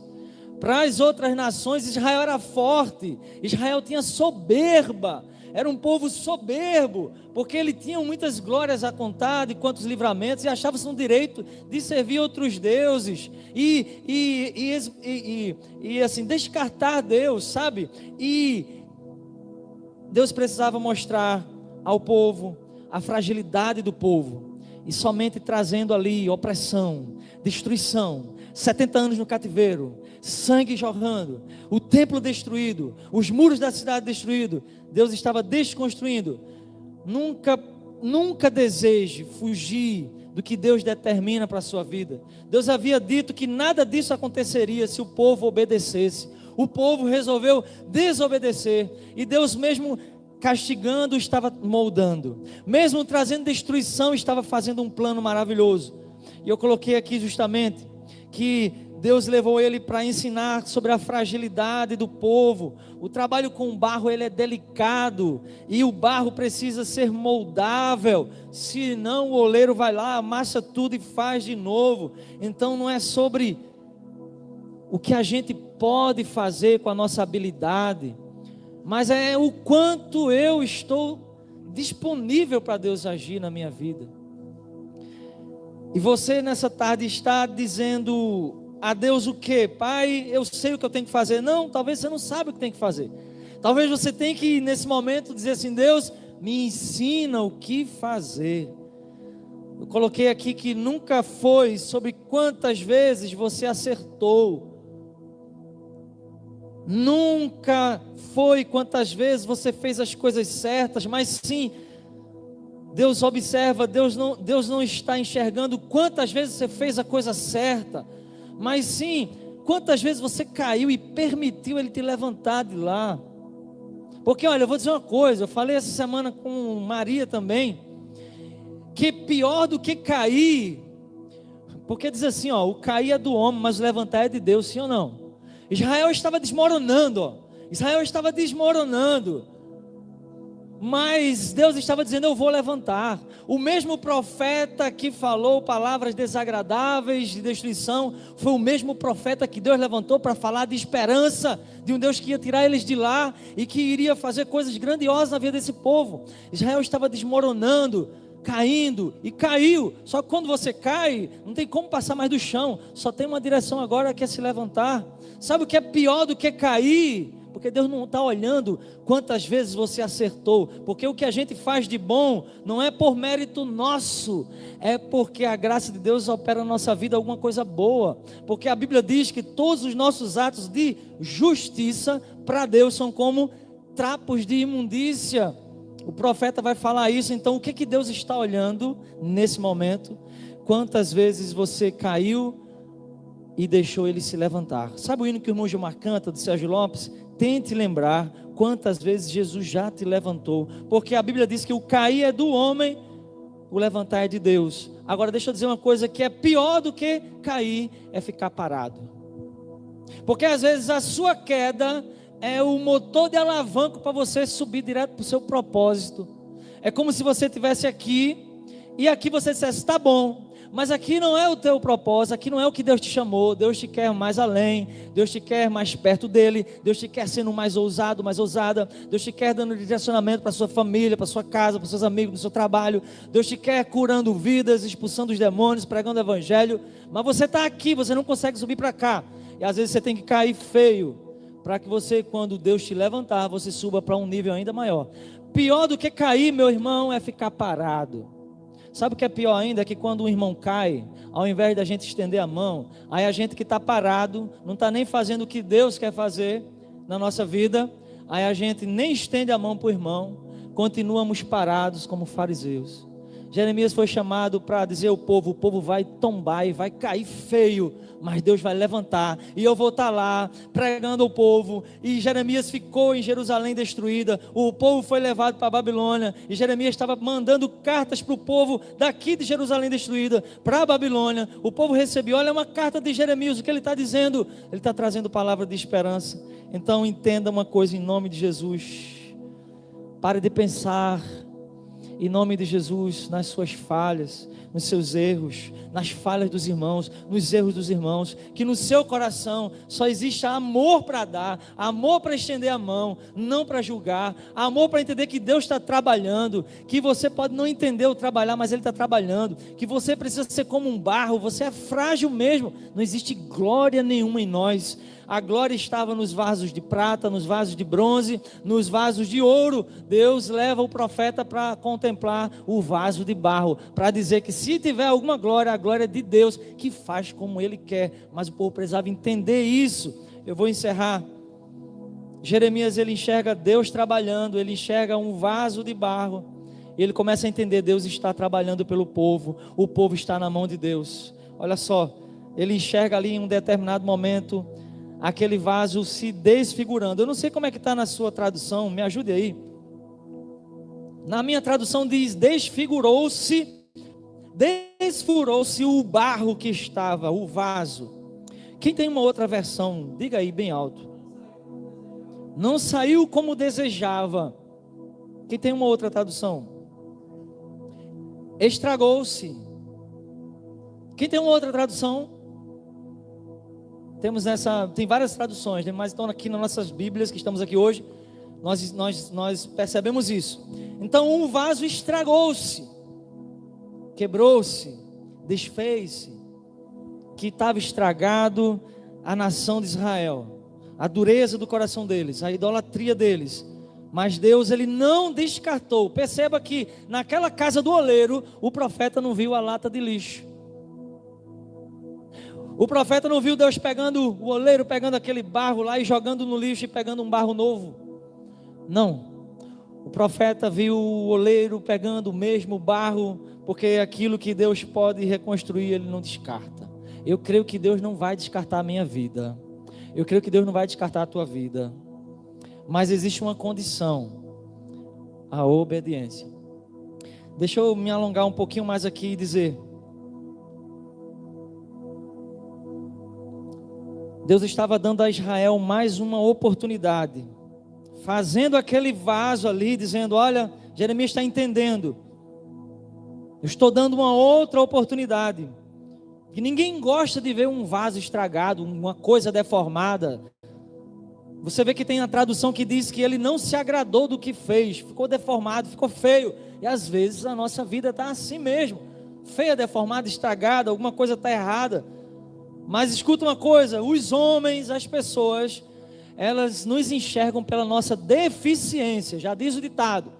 Para as outras nações, Israel era forte. Israel tinha soberba. Era um povo soberbo, porque ele tinha muitas glórias a contar, de quantos livramentos, e achava-se no direito de servir outros deuses, e assim, descartar Deus, sabe? E Deus precisava mostrar ao povo a fragilidade do povo, e somente trazendo ali opressão, destruição, 70 anos no cativeiro, sangue jorrando, o templo destruído, os muros da cidade destruídos. Deus estava desconstruindo. Nunca deseje fugir do que Deus determina para a sua vida. Deus havia dito que nada disso aconteceria se o povo obedecesse. O povo resolveu desobedecer, e Deus, mesmo castigando, estava moldando, mesmo trazendo destruição, estava fazendo um plano maravilhoso. E eu coloquei aqui justamente que Deus levou ele para ensinar sobre a fragilidade do povo. O trabalho com o barro, ele é delicado, e o barro precisa ser moldável, senão o oleiro vai lá, amassa tudo e faz de novo. Então não é sobre o que a gente pode fazer com a nossa habilidade, mas é o quanto eu estou disponível para Deus agir na minha vida. E você nessa tarde está dizendo a Deus o quê? Pai, eu sei o que eu tenho que fazer. Não, talvez você não sabe o que tem que fazer. Talvez você tenha que nesse momento dizer assim: Deus, me ensina o que fazer. Eu coloquei aqui que nunca foi sobre quantas vezes você acertou. Nunca foi quantas vezes você fez as coisas certas, mas sim, Deus observa, Deus não está enxergando quantas vezes você fez a coisa certa, mas sim, quantas vezes você caiu e permitiu Ele te levantar de lá. Porque olha, eu vou dizer uma coisa, eu falei essa semana com Maria também, que pior do que cair, porque diz assim, ó, o cair é do homem, mas o levantar é de Deus, sim ou não? Israel estava desmoronando, ó. Israel estava desmoronando, mas Deus estava dizendo: eu vou levantar. O mesmo profeta que falou palavras desagradáveis de destruição, foi o mesmo profeta que Deus levantou para falar de esperança, de um Deus que ia tirar eles de lá, e que iria fazer coisas grandiosas na vida desse povo. Israel estava desmoronando, caindo, e caiu. Só que quando você cai, não tem como passar mais do chão, só tem uma direção agora, que é se levantar. Sabe o que é pior do que cair? Porque Deus não está olhando quantas vezes você acertou, porque o que a gente faz de bom não é por mérito nosso, é porque a graça de Deus opera na nossa vida alguma coisa boa. Porque a Bíblia diz que todos os nossos atos de justiça para Deus são como trapos de imundícia. O profeta vai falar isso. Então o que Deus está olhando nesse momento? Quantas vezes você caiu e deixou Ele se levantar? Sabe o hino que o irmão Gilmar canta, do Sérgio Lopes? Tente lembrar quantas vezes Jesus já te levantou, porque a Bíblia diz que o cair é do homem, o levantar é de Deus. Agora deixa eu dizer uma coisa que é pior do que cair, é ficar parado. Porque às vezes a sua queda é o motor de alavanca para você subir direto para o seu propósito. É como se você estivesse aqui e aqui você dissesse: tá bom, mas aqui não é o teu propósito, aqui não é o que Deus te chamou. Deus te quer mais além, Deus te quer mais perto dele, Deus te quer sendo mais ousado, mais ousada, Deus te quer dando direcionamento para sua família, para sua casa, para seus amigos, no seu trabalho. Deus te quer curando vidas, expulsando os demônios, pregando o evangelho. Mas você está aqui, você não consegue subir para cá, e às vezes você tem que cair feio, para que você, quando Deus te levantar, você suba para um nível ainda maior. Pior do que cair, meu irmão, é ficar parado. Sabe o que é pior ainda? É que quando um irmão cai, ao invés da gente estender a mão, aí a gente que está parado, não está nem fazendo o que Deus quer fazer na nossa vida, aí a gente nem estende a mão para o irmão, continuamos parados como fariseus. Jeremias foi chamado para dizer ao povo: o povo vai tombar e vai cair feio, mas Deus vai levantar, e eu vou estar lá pregando ao povo. E Jeremias ficou em Jerusalém destruída, o povo foi levado para a Babilônia, e Jeremias estava mandando cartas para o povo daqui de Jerusalém destruída para a Babilônia. O povo recebeu: olha, uma carta de Jeremias, o que ele está dizendo? Ele está trazendo palavra de esperança. Então entenda uma coisa, em nome de Jesus: pare de pensar, em nome de Jesus, nas suas falhas, nos seus erros, nas falhas dos irmãos, nos erros dos irmãos. Que no seu coração só existe amor para dar, amor para estender a mão, não para julgar, amor para entender que Deus está trabalhando, que você pode não entender o trabalhar, mas Ele está trabalhando, que você precisa ser como um barro, você é frágil mesmo, não existe glória nenhuma em nós. A glória estava nos vasos de prata, nos vasos de bronze, nos vasos de ouro. Deus leva o profeta para contemplar o vaso de barro, para dizer que se tiver alguma glória, a glória é de Deus, que faz como Ele quer. Mas o povo precisava entender isso. Eu vou encerrar. Jeremias, ele enxerga Deus trabalhando, ele enxerga um vaso de barro, e ele começa a entender: Deus está trabalhando pelo povo, o povo está na mão de Deus. Olha só, ele enxerga ali em um determinado momento aquele vaso se desfigurando. Eu não sei como é que está na sua tradução, me ajude aí. Na minha tradução diz: desfigurou-se o barro que estava, o vaso. Quem tem uma outra versão, diga aí bem alto. Não saiu como desejava. Quem tem uma outra tradução? Estragou-se. Quem tem uma outra tradução? Tem várias traduções, né? Mas estão aqui nas nossas Bíblias que estamos aqui hoje, nós percebemos isso. Então o vaso estragou-se, quebrou-se, desfez-se. Que estava estragado a nação de Israel, a dureza do coração deles, a idolatria deles. Mas Deus, ele não descartou. Perceba que naquela casa do oleiro, o profeta não viu a lata de lixo. O profeta não viu Deus pegando o oleiro, pegando aquele barro lá e jogando no lixo e pegando um barro novo. Não. O profeta viu o oleiro pegando o mesmo barro, porque aquilo que Deus pode reconstruir, Ele não descarta. Eu creio que Deus não vai descartar a minha vida. Eu creio que Deus não vai descartar a tua vida. Mas existe uma condição: a obediência. Deixa eu me alongar um pouquinho mais aqui e dizer: Deus estava dando a Israel mais uma oportunidade, fazendo aquele vaso ali, dizendo: olha, Jeremias está entendendo, eu estou dando uma outra oportunidade. Que ninguém gosta de ver um vaso estragado, uma coisa deformada. Você vê que tem a tradução que diz que ele não se agradou do que fez, ficou deformado, ficou feio. E às vezes a nossa vida está assim mesmo, feia, deformada, estragada, alguma coisa está errada. Mas escuta uma coisa: os homens, as pessoas, elas nos enxergam pela nossa deficiência. Já diz o ditado: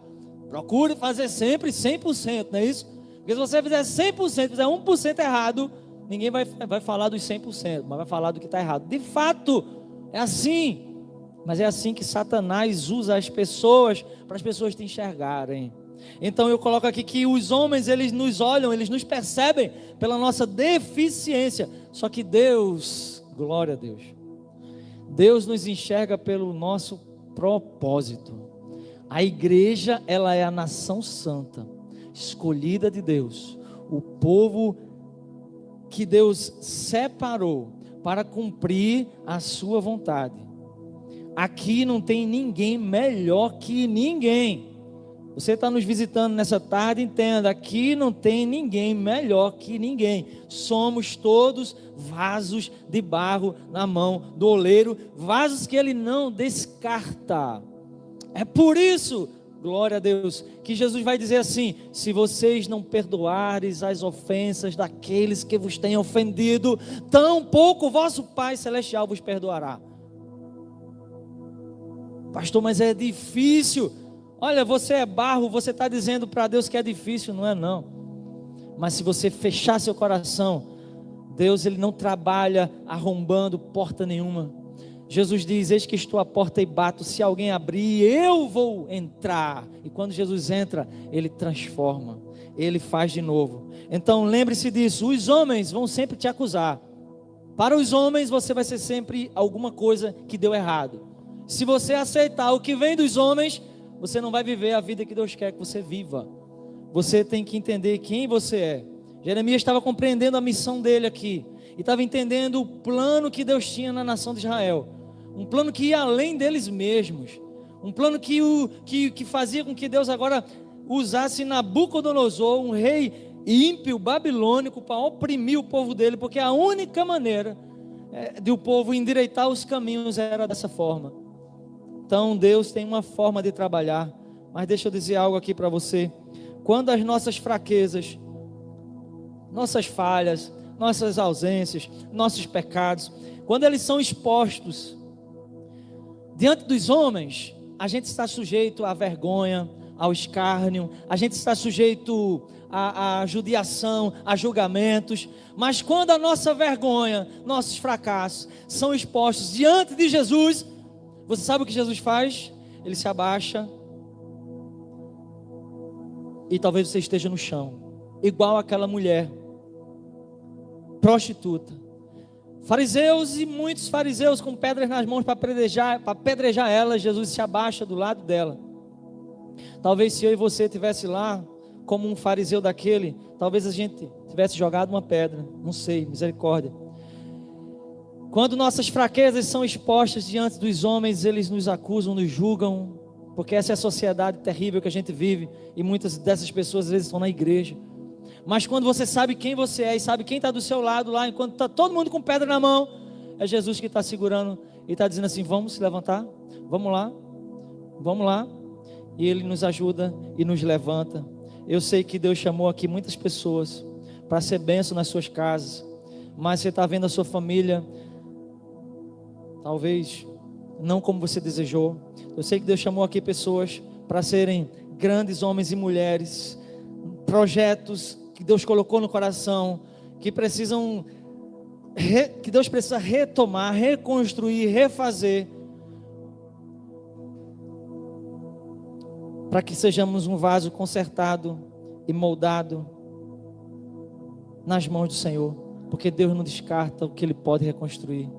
procure fazer sempre 100%, não é isso? Porque se você fizer 100%, fizer 1% errado, ninguém vai falar dos 100%, mas vai falar do que está errado. De fato, é assim. Mas é assim que Satanás usa as pessoas, para as pessoas te enxergarem. Então eu coloco aqui que os homens, eles nos olham, eles nos percebem pela nossa deficiência. Só que Deus, glória a Deus, Deus nos enxerga pelo nosso propósito. A igreja, ela é a nação santa, escolhida de Deus, o povo que Deus separou para cumprir a sua vontade. Aqui não tem ninguém melhor que ninguém. Você está nos visitando nessa tarde, entenda, aqui não tem ninguém melhor que ninguém. Somos todos vasos de barro na mão do oleiro, vasos que ele não descarta. É por isso, glória a Deus, que Jesus vai dizer assim: se vocês não perdoares as ofensas daqueles que vos têm ofendido, tampouco o vosso Pai Celestial vos perdoará. Pastor, mas é difícil. Olha, você é barro, você está dizendo para Deus que é difícil, não é não. Mas se você fechar seu coração, Deus ele não trabalha arrombando porta nenhuma. Jesus diz: eis que estou à porta e bato, se alguém abrir, eu vou entrar. E quando Jesus entra, ele transforma, ele faz de novo. Então lembre-se disso, os homens vão sempre te acusar. Para os homens você vai ser sempre alguma coisa que deu errado. Se você aceitar o que vem dos homens, você não vai viver a vida que Deus quer que você viva. Você tem que entender quem você é. Jeremias estava compreendendo a missão dele aqui, e estava entendendo o plano que Deus tinha na nação de Israel. Um plano que ia além deles mesmos. Um plano que fazia com que Deus agora usasse Nabucodonosor, um rei ímpio, babilônico, para oprimir o povo dele, porque a única maneira de o povo endireitar os caminhos era dessa forma. Então Deus tem uma forma de trabalhar. Mas deixa eu dizer algo aqui para você. Quando as nossas fraquezas, nossas falhas, nossas ausências, nossos pecados, quando eles são expostos diante dos homens, a gente está sujeito à vergonha, ao escárnio, a gente está sujeito à judiação, a julgamentos. Mas quando a nossa vergonha, nossos fracassos são expostos diante de Jesus, você sabe o que Jesus faz? Ele se abaixa e talvez você esteja no chão, igual aquela mulher prostituta. Fariseus e muitos fariseus com pedras nas mãos para apedrejar ela. Jesus se abaixa do lado dela. Talvez se eu e você estivesse lá como um fariseu daquele, talvez a gente tivesse jogado uma pedra, não sei, misericórdia. Quando nossas fraquezas são expostas diante dos homens, eles nos acusam, nos julgam, porque essa é a sociedade terrível que a gente vive, e muitas dessas pessoas às vezes estão na igreja. Mas quando você sabe quem você é e sabe quem está do seu lado lá, enquanto está todo mundo com pedra na mão, é Jesus que está segurando e está dizendo assim: vamos se levantar, vamos lá, e Ele nos ajuda e nos levanta. Eu sei que Deus chamou aqui muitas pessoas para ser bênção nas suas casas, mas você está vendo a sua família talvez não como você desejou. Eu sei que Deus chamou aqui pessoas para serem grandes homens e mulheres, projetos que Deus colocou no coração, que precisam, que Deus precisa retomar, reconstruir, refazer, para que sejamos um vaso consertado e moldado nas mãos do Senhor, porque Deus não descarta o que Ele pode reconstruir.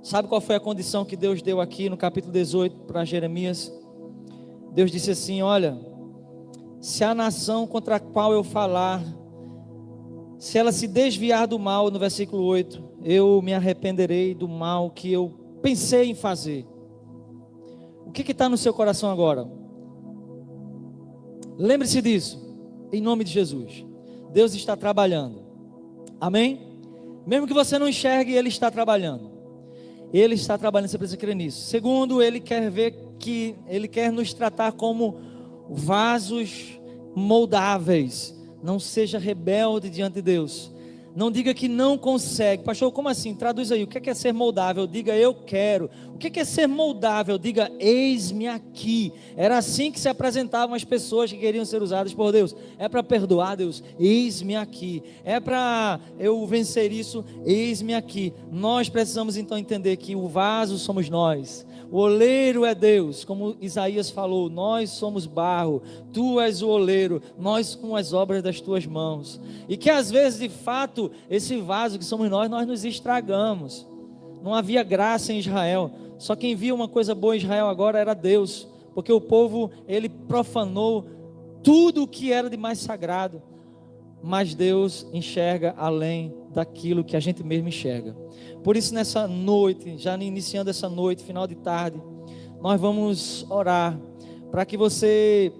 Sabe qual foi a condição que Deus deu aqui no capítulo 18 para Jeremias? Deus disse assim: olha, se a nação contra a qual eu falar, se ela se desviar do mal, no versículo 8, eu me arrependerei do mal que eu pensei em fazer. O que está no seu coração agora? Lembre-se disso, em nome de Jesus. Deus está trabalhando, amém? Mesmo que você não enxergue, Ele está trabalhando. Ele está trabalhando, você precisa crer nisso. Segundo, Ele quer nos tratar como vasos moldáveis. Não seja rebelde diante de Deus. Não diga que não consegue. Pastor, como assim? Traduz aí. O que é ser moldável? Diga eu quero. O que é ser moldável? Diga eis-me aqui. Era assim que se apresentavam as pessoas que queriam ser usadas por Deus. É para perdoar, Deus? Eis-me aqui. É para eu vencer isso? Eis-me aqui. Nós precisamos então entender que o vaso somos nós. O oleiro é Deus, como Isaías falou: nós somos barro, tu és o oleiro, nós somos as obras das tuas mãos. E que às vezes, de fato, esse vaso que somos nós nos estragamos. Não havia graça em Israel. Só quem via uma coisa boa em Israel agora era Deus, porque o povo, ele profanou tudo o que era de mais sagrado. mas Deus enxerga além daquilo que a gente mesmo enxerga. Por isso, nessa noite, já iniciando essa noite, final de tarde, nós vamos orar para que você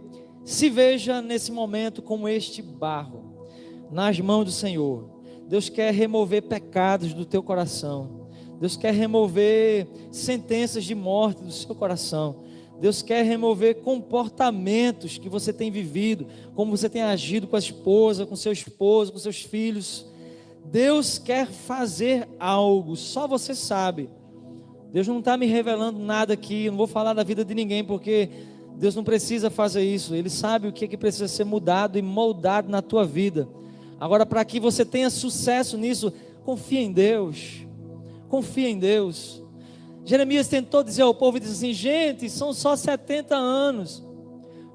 se veja nesse momento como este barro nas mãos do Senhor. Deus quer remover pecados do teu coração. Deus quer remover sentenças de morte do seu coração. Deus quer remover comportamentos que você tem vivido, como você tem agido com a esposa, com seu esposo, com seus filhos. Deus quer fazer algo, só você sabe. Deus não está me revelando nada aqui, não vou falar da vida de ninguém, porque Deus não precisa fazer isso. Ele sabe o que é que precisa ser mudado e moldado na tua vida. Agora, para que você tenha sucesso nisso, confia em Deus. Confia em Deus. Jeremias tentou dizer ao povo, disse assim: gente, são só 70 anos.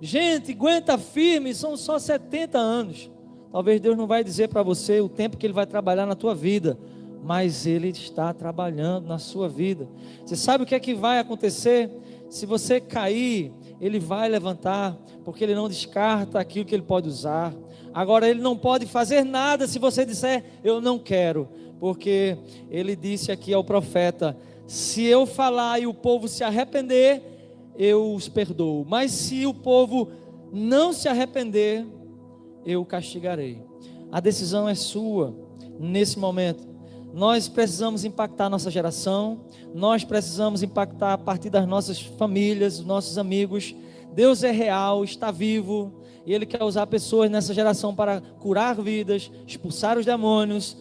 Gente, aguenta firme, são só 70 anos. Talvez Deus não vai dizer para você o tempo que Ele vai trabalhar na tua vida, mas Ele está trabalhando na sua vida. Você sabe o que é que vai acontecer? Se você cair, Ele vai levantar, porque Ele não descarta aquilo que Ele pode usar. Agora, Ele não pode fazer nada se você disser: eu não quero, porque Ele disse aqui ao profeta: se eu falar e o povo se arrepender, eu os perdoo, mas se o povo não se arrepender, eu o castigarei. A decisão é sua nesse momento. Nós precisamos impactar nossa geração, nós precisamos impactar a partir das nossas famílias, dos nossos amigos. Deus é real, está vivo, e Ele quer usar pessoas nessa geração para curar vidas, expulsar os demônios,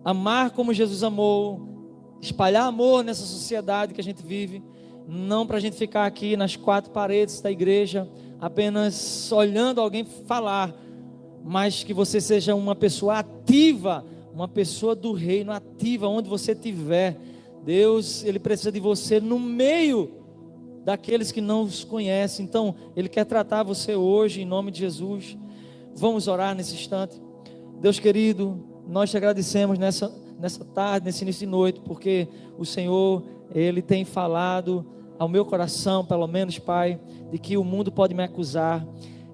amar como Jesus amou, espalhar amor nessa sociedade que a gente vive. Não para a gente ficar aqui nas quatro paredes da igreja, apenas olhando alguém falar, mas que você seja uma pessoa ativa, uma pessoa do reino ativa, onde você estiver. Deus, Ele precisa de você no meio daqueles que não os conhecem. Então, Ele quer tratar você hoje, em nome de Jesus. Vamos orar nesse instante. Deus querido, nós te agradecemos nessa tarde, nesse início de noite, porque o Senhor, Ele tem falado ao meu coração, pelo menos, Pai, de que o mundo pode me acusar.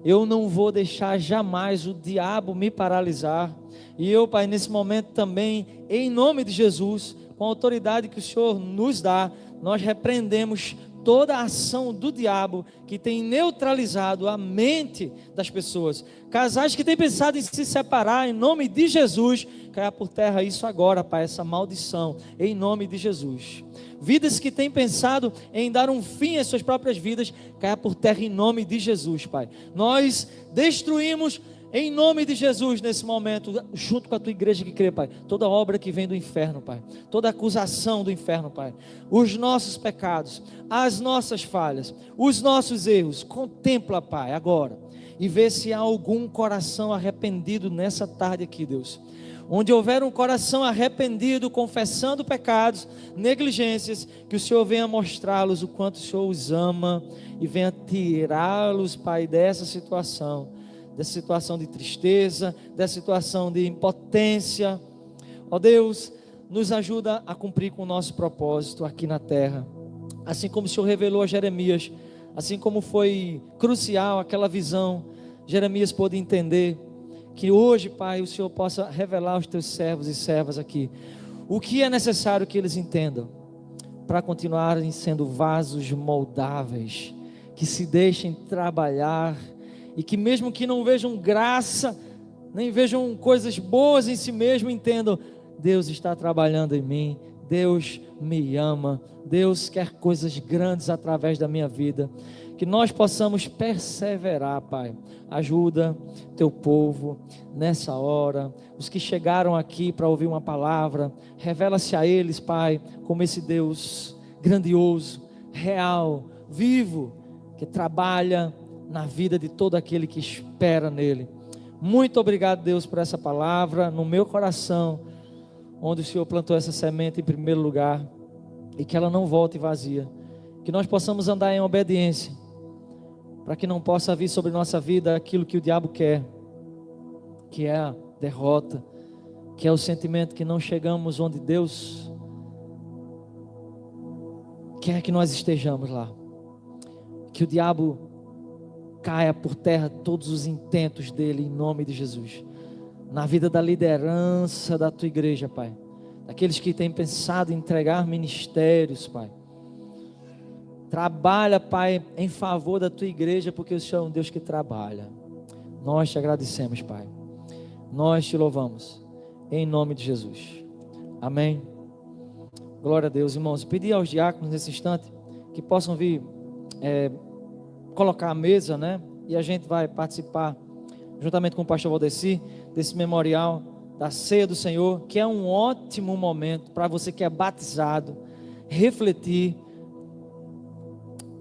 Eu não vou deixar jamais o diabo me paralisar. E eu, Pai, nesse momento também, em nome de Jesus, com a autoridade que o Senhor nos dá, nós repreendemos toda a ação do diabo que tem neutralizado a mente das pessoas. Casais que têm pensado em se separar, em nome de Jesus, caia por terra isso agora, Pai, essa maldição, em nome de Jesus. Vidas que têm pensado em dar um fim às suas próprias vidas, caia por terra em nome de Jesus, Pai. Nós destruímos em nome de Jesus nesse momento, junto com a tua igreja que crê, Pai, toda obra que vem do inferno, Pai, toda acusação do inferno, Pai, os nossos pecados, as nossas falhas, os nossos erros, contempla, Pai, agora, e vê se há algum coração arrependido nessa tarde aqui, Deus. Onde houver um coração arrependido, confessando pecados, negligências, que o Senhor venha mostrá-los o quanto o Senhor os ama e venha tirá-los, Pai, dessa situação de tristeza, dessa situação de impotência. Ó Deus, nos ajuda a cumprir com o nosso propósito aqui na terra, assim como o Senhor revelou a Jeremias, assim como foi crucial aquela visão, Jeremias pôde entender. Que hoje, Pai, o Senhor possa revelar aos teus servos e servas aqui o que é necessário que eles entendam para continuarem sendo vasos moldáveis, que se deixem trabalhar e que mesmo que não vejam graça, nem vejam coisas boas em si mesmo, entendam: Deus está trabalhando em mim, Deus me ama, Deus quer coisas grandes através da minha vida. Que nós possamos perseverar, Pai. Ajuda teu povo nessa hora, os que chegaram aqui para ouvir uma palavra, revela-se a eles, Pai, como esse Deus grandioso, real, vivo, que trabalha na vida de todo aquele que espera nele. Muito obrigado, Deus, por essa palavra no meu coração, onde o Senhor plantou essa semente em primeiro lugar, e que ela não volte vazia, que nós possamos andar em obediência, para que não possa vir sobre nossa vida aquilo que o diabo quer, que é a derrota, que é o sentimento que não chegamos onde Deus quer que nós estejamos lá. Que o diabo caia por terra todos os intentos dele, em nome de Jesus. na vida da liderança da tua igreja, Pai. Daqueles que têm pensado em entregar ministérios, Pai. Trabalha, Pai, em favor da tua igreja, porque o Senhor é um Deus que trabalha. Nós te agradecemos, Pai. Nós te louvamos, em nome de Jesus. Amém. Glória a Deus, irmãos. Pedir aos diáconos nesse instante que possam vir colocar a mesa, né? E a gente vai participar, juntamente com o pastor Valdeci, desse memorial da ceia do Senhor, que é um ótimo momento para você que é batizado, refletir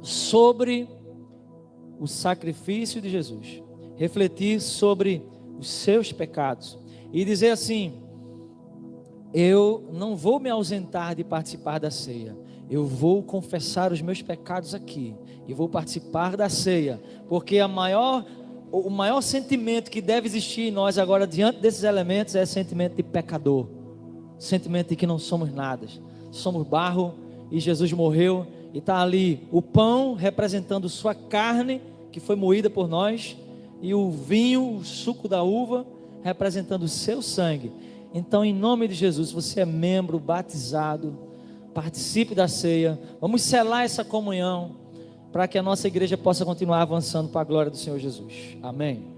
sobre o sacrifício de Jesus, refletir sobre os seus pecados e dizer assim: eu não vou me ausentar de participar da ceia, eu vou confessar os meus pecados aqui e vou participar da ceia, porque o maior sentimento que deve existir em nós agora diante desses elementos é o sentimento de pecador, sentimento de que não somos nada, somos barro e Jesus morreu e está ali o pão representando sua carne que foi moída por nós e o vinho, o suco da uva representando o seu sangue. Então, em nome de Jesus, você é membro, batizado, participe da ceia, vamos selar essa comunhão para que a nossa igreja possa continuar avançando para a glória do Senhor Jesus. Amém.